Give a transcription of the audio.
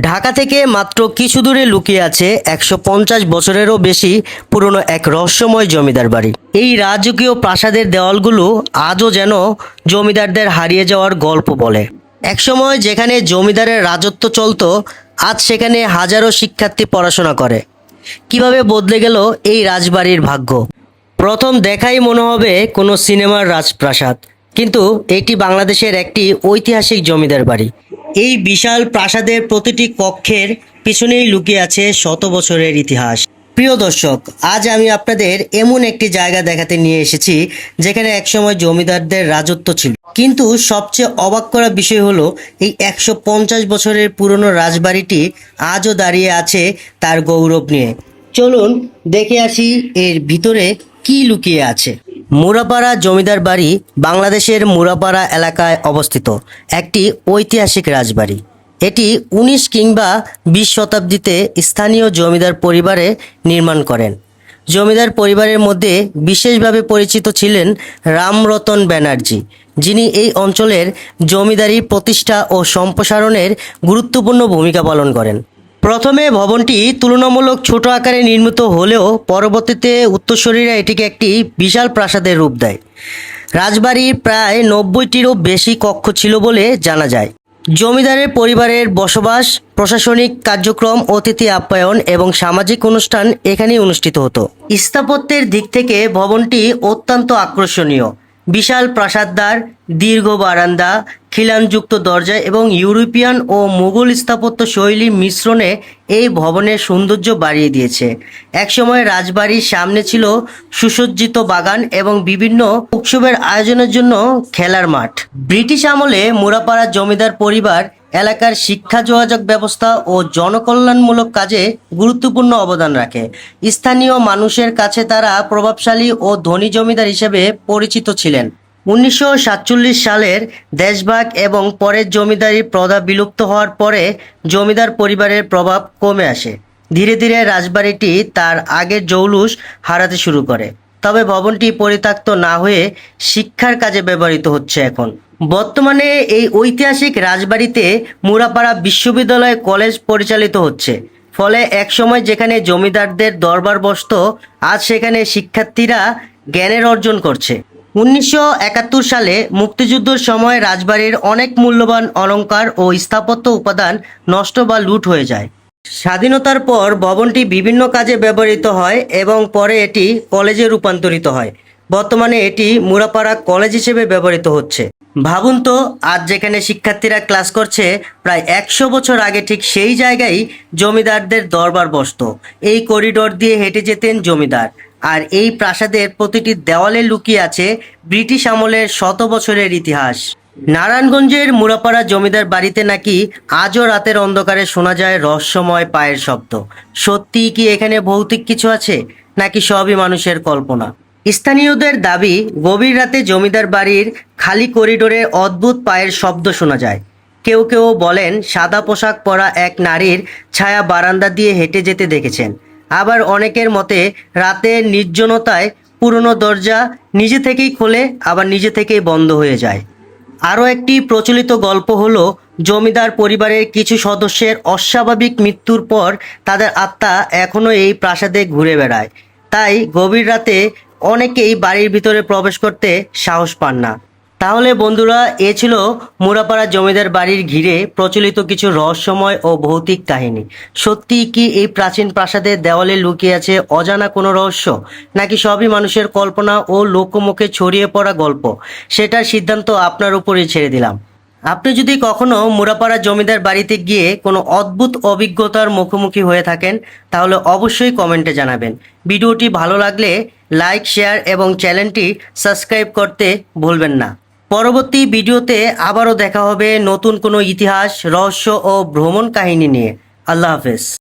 ঢাকা থেকে মাত্র কিছু দূরে লুকিয়ে আছে ১৫০ বছরেরও বেশি পুরনো এক রহস্যময় জমিদার বাড়ি। এই রাজকীয় প্রাসাদের দেওয়ালগুলো আজও যেন জমিদারদের হারিয়ে যাওয়ার গল্প বলে। একসময় যেখানে জমিদারের রাজত্ব চলতো, আজ সেখানে হাজারো শিক্ষার্থী পড়াশোনা করে। কিভাবে বদলে গেল এই রাজবাড়ির ভাগ্য? প্রথম দেখাই মনে হবে কোনো সিনেমার রাজপ্রাসাদ, কিন্তু এটি বাংলাদেশের একটি ঐতিহাসিক জমিদার বাড়ি। এই বিশাল প্রাসাদের প্রতিটি কক্ষের পিছনেই লুকিয়ে আছে শত বছরের ইতিহাস। প্রিয় দর্শক, আজ আমি আপনাদের এমন একটি জায়গা দেখাতে নিয়ে এসেছি যেখানে একসময় জমিদারদের রাজত্ব ছিল। কিন্তু সবচেয়ে অবাক করা বিষয় হলো, এই ১৫০ বছরের পুরনো রাজবাড়িটি আজও দাঁড়িয়ে আছে তার গৌরব নিয়ে। চলুন দেখে আসি এর ভিতরে কি লুকিয়ে আছে। মুরাপাড়া জমিদার বাড়ি বাংলাদেশের মুরাপাড়া এলাকায় অবস্থিত একটি ঐতিহাসিক রাজবাড়ি। এটি ১৯ কিংবা ২০ শতাব্দীতে স্থানীয় জমিদার পরিবারে নির্মাণ করেন। জমিদার পরিবারের মধ্যে বিশেষভাবে পরিচিত ছিলেন রামরতন ব্যানার্জি, যিনি এই অঞ্চলের জমিদারি প্রতিষ্ঠা ও সম্প্রসারণের গুরুত্বপূর্ণ ভূমিকা পালন করেন। প্রথমে ভবনটি তুলনামূলক ছোট আকারে নির্মিত হলেও পরবর্তীতে উত্তরসূরিরা এটিকে একটি বিশাল প্রাসাদের রূপ দেয়। রাজবাড়ির প্রায় ৯০টিরও বেশি কক্ষ ছিল বলে জানা যায়। জমিদারের পরিবারের বসবাস, প্রশাসনিক কার্যক্রম, অতিথি আপ্যায়ন এবং সামাজিক অনুষ্ঠান এখানেই অনুষ্ঠিত হতো। স্থাপত্যের দিক থেকে ভবনটি অত্যন্ত আকর্ষণীয়। বিশাল প্রাসাদদ্বার, দীর্ঘ বারান্দা, খিলানযুক্ত দরজা এবং ইউরোপিয়ান ও মুঘল স্থাপত্য শৈলীর মিশ্রণে এই ভবনের সৌন্দর্য বাড়িয়ে দিয়েছে। একসময় রাজবাড়ির সামনে ছিল সুসজ্জিত বাগান এবং বিভিন্ন উৎসবের আয়োজনের জন্য খেলার মাঠ। ব্রিটিশ আমলে মুরাপাড়া জমিদার পরিবার এলাকার শিক্ষা, যোগাযোগ ব্যবস্থা ও জনকল্যাণমূলক কাজে গুরুত্বপূর্ণ অবদান রাখে। স্থানীয় মানুষের কাছে তারা প্রভাবশালী ও ধনী জমিদার হিসেবে পরিচিত ছিলেন। ১৯৪৭ সালের দেশভাগ এবং পরের জমিদারির প্রথা বিলুপ্ত হওয়ার পরে জমিদার পরিবারের প্রভাব কমে আসে। ধীরে ধীরে রাজবাড়িটি তার আগের জৌলুস হারাতে শুরু করে। তবে ভবনটি পরিত্যক্ত না হয়ে শিক্ষার কাজে ব্যবহৃত হচ্ছে এখন। বর্তমানে এই ঐতিহাসিক রাজবাড়িতে মুরাপাড়া বিশ্ববিদ্যালয় কলেজ পরিচালিত হচ্ছে। ফলে একসময় যেখানে জমিদারদের দরবার বসতো, আজ সেখানে শিক্ষার্থীরা জ্ঞানের অর্জন করছে। ১৯৭১ সালে মুক্তিযুদ্ধের সময় রাজবাড়ির অনেক মূল্যবান অলংকার ও স্থাপত্য উপাদান নষ্ট বা লুট হয়ে যায়। স্বাধীনতার পর ভবনটি বিভিন্ন কাজে ব্যবহৃত হয় এবং পরে এটি কলেজে রূপান্তরিত হয়। বর্তমানে এটি মুরাপাড়া কলেজ হিসেবে ব্যবহৃত হচ্ছে। ভাবুন তো, আজ যেখানে শিক্ষার্থীরা ক্লাস করছে, প্রায় ১০০ বছর আগে ঠিক সেই জায়গায় জমিদারদের দরবার বসতো। এই করিডোর দিয়ে হেঁটে যেতেন জমিদার। আর এই প্রাসাদের প্রতিটি দেওয়ালে লুকিয়ে আছে ব্রিটিশ আমলের শত বছরের ইতিহাস। নারায়ণগঞ্জের মুরাপাড়া জমিদার বাড়িতে নাকি আজও রাতের অন্ধকারে শোনা যায় রহস্যময় পায়ের শব্দ। সত্যিই কি এখানে ভৌতিক কিছু আছে, নাকি সবই মানুষের কল্পনা? স্থানীয়দের দাবি, গভীর রাতে জমিদার বাড়ির খালি করিডোরে অদ্ভুত পায়ের শব্দ শোনা যায়। কেউ কেউ বলেন সাদা পোশাক পরা এক নারীর ছায়া বারান্দা দিয়ে হেঁটে যেতে দেখেছেন। আবার অনেকের মতে রাতের নির্জনতায় পুরনো দরজা নিজে থেকেই খোলে, আবার নিজে থেকেই বন্ধ হয়ে যায়। আরও একটি প্রচলিত গল্প হলো, জমিদার পরিবারের কিছু সদস্যের অস্বাভাবিক মৃত্যুর পর তাদের আত্মা এখনও এই প্রাসাদে ঘুরে বেড়ায়। তাই গভীর রাতে অনেকেই বাড়ির ভিতরে প্রবেশ করতে সাহস পান না। তাহলে বন্ধুরা, এ ছিল মুরাপাড়া জমিদার বাড়ির ঘিরে প্রচলিত কিছু রহস্যময় ও ভৌতিক কাহিনী। সত্যিই কি এই প্রাচীন প্রাসাদের দেওয়ালে লুকিয়ে আছে অজানা কোনো রহস্য, নাকি সবই মানুষের কল্পনা ও লোকমুখে ছড়িয়ে পড়া গল্প? সেটার সিদ্ধান্ত আপনার উপরেই ছেড়ে দিলাম। আপনি যদি কখনো মুরাপাড়া জমিদার বাড়িতে গিয়ে কোনো অদ্ভুত অভিজ্ঞতার মুখোমুখি হয়ে থাকেন, তাহলে অবশ্যই কমেন্টে জানাবেন। ভিডিওটি ভালো লাগলে লাইক, শেয়ার এবং চ্যানেলটি সাবস্ক্রাইব করতে ভুলবেন না। পরবর্তী ভিডিওতে আবারও দেখা হবে নতুন কোনো ইতিহাস, রহস্য ও ভ্রমণ কাহিনী নিয়ে। আল্লাহ হাফেজ।